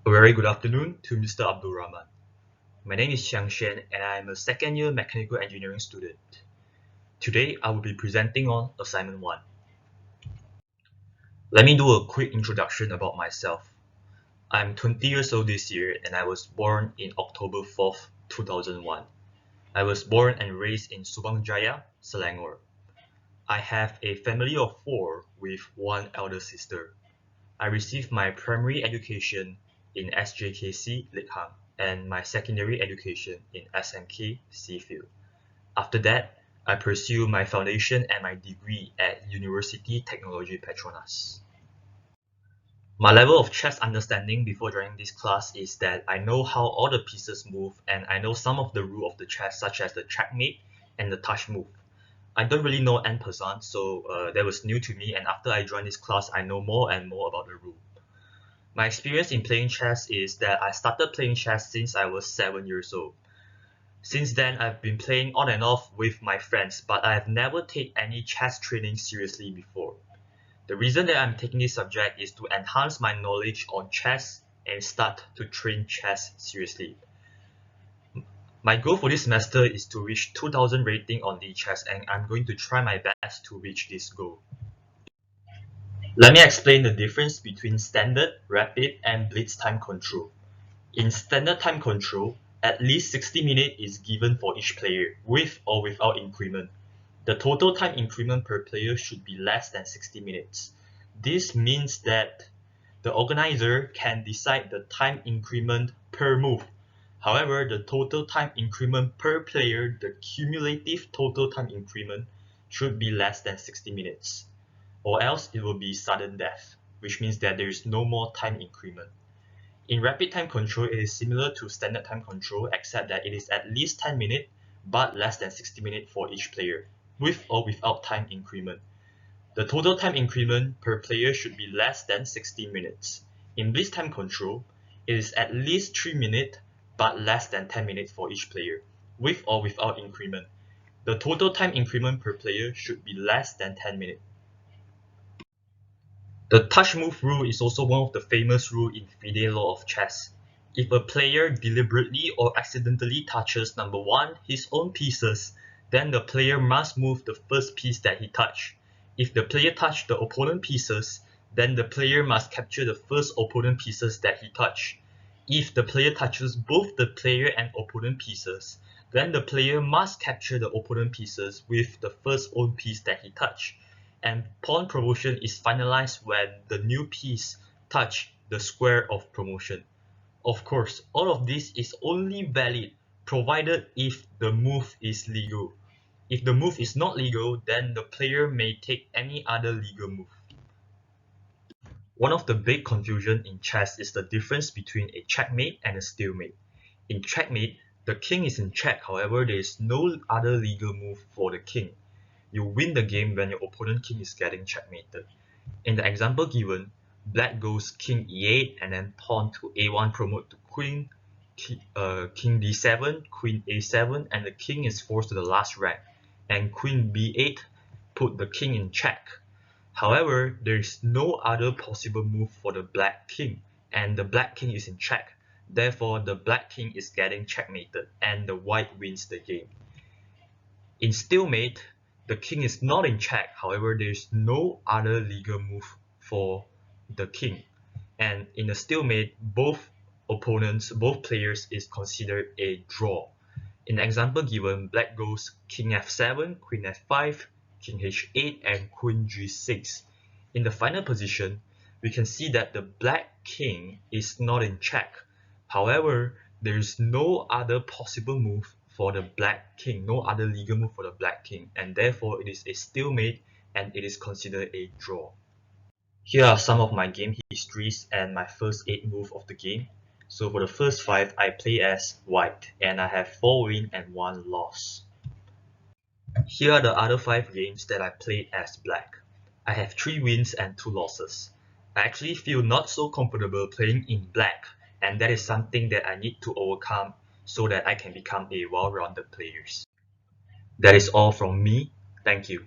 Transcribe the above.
A very good afternoon to Mr. Abdul-Rahman. My name is Chiang and I am a second year mechanical engineering student. Today I will be presenting on assignment 1. Let me do a quick introduction about myself. I'm 20 years old this year and I was born in October 4th, 2001. I was born and raised in Subang Jaya, Selangor. I have a family of 4 with 1 elder sister. I received my primary education in SJKC Likhang and my secondary education in SMK Seafield. After that, I pursued my foundation and my degree at University Technology Petronas. My level of chess understanding before joining this class is that I know how all the pieces move and I know some of the rules of the chess such as the checkmate and the touch move. I don't really know en passant, so that was new to me, and after I joined this class I know more and more about the rule. My experience in playing chess is that I started playing chess since I was 7 years old. Since then I've been playing on and off with my friends, but I have never taken any chess training seriously before. The reason that I'm taking this subject is to enhance my knowledge on chess and start to train chess seriously. My goal for this semester is to reach 2000 rating on chess, and I'm going to try my best to reach this goal. Let me explain the difference between standard, rapid, and blitz time control. In standard time control, at least 60 minutes is given for each player, with or without increment. The total time increment per player should be less than 60 minutes. This means that the organizer can decide the time increment per move. However, the total time increment per player, the cumulative total time increment, should be less than 60 minutes. Or else it will be sudden death, which means that there is no more time increment. In rapid time control, it is similar to standard time control, except that it is at least 10 minutes but less than 60 minutes for each player, with or without time increment. The total time increment per player should be less than 60 minutes. In blitz time control, it is at least 3 minutes but less than 10 minutes for each player, with or without increment. The total time increment per player should be less than 10 minutes. The touch move rule is also one of the famous rules in FIDE law of chess. If a player deliberately or accidentally touches number 1, his own pieces, then the player must move the first piece that he touched. If the player touched the opponent pieces, then the player must capture the first opponent pieces that he touched. If the player touches both the player and opponent pieces, then the player must capture the opponent pieces with the first own piece that he touched. And pawn promotion is finalized when the new piece touches the square of promotion. Of course, all of this is only valid provided if the move is legal. If the move is not legal, then the player may take any other legal move. One of the big confusion in chess is the difference between a checkmate and a stalemate. In checkmate, the king is in check, however there is no other legal move for the king. You win the game when your opponent king is getting checkmated. In the example given, black goes king e8 and then pawn to a1 promote to queen, king d7, queen a7, and the king is forced to the last rank, and queen b8 put the king in check. However, there is no other possible move for the black king, and the black king is in check. Therefore, the black king is getting checkmated and the white wins the game. In stalemate, the king is not in check, however there is no other legal move for the king. And in a stalemate, both players is considered a draw. In the example given, black goes king f7, queen f5, king h8 and queen g6. In the final position, we can see that the black king is not in check. However, there is no other possible move for the black king, no other legal move for the black king, and therefore it is a stalemate and it is considered a draw. Here are some of my game histories and my first 8 moves of the game. So for the first 5, I play as white and I have 4 wins and 1 loss. Here are the other 5 games that I played as black. I have 3 wins and 2 losses. I actually feel not so comfortable playing in black, and that is something that I need to overcome so that I can become a well-rounded player. That is all from me. Thank you.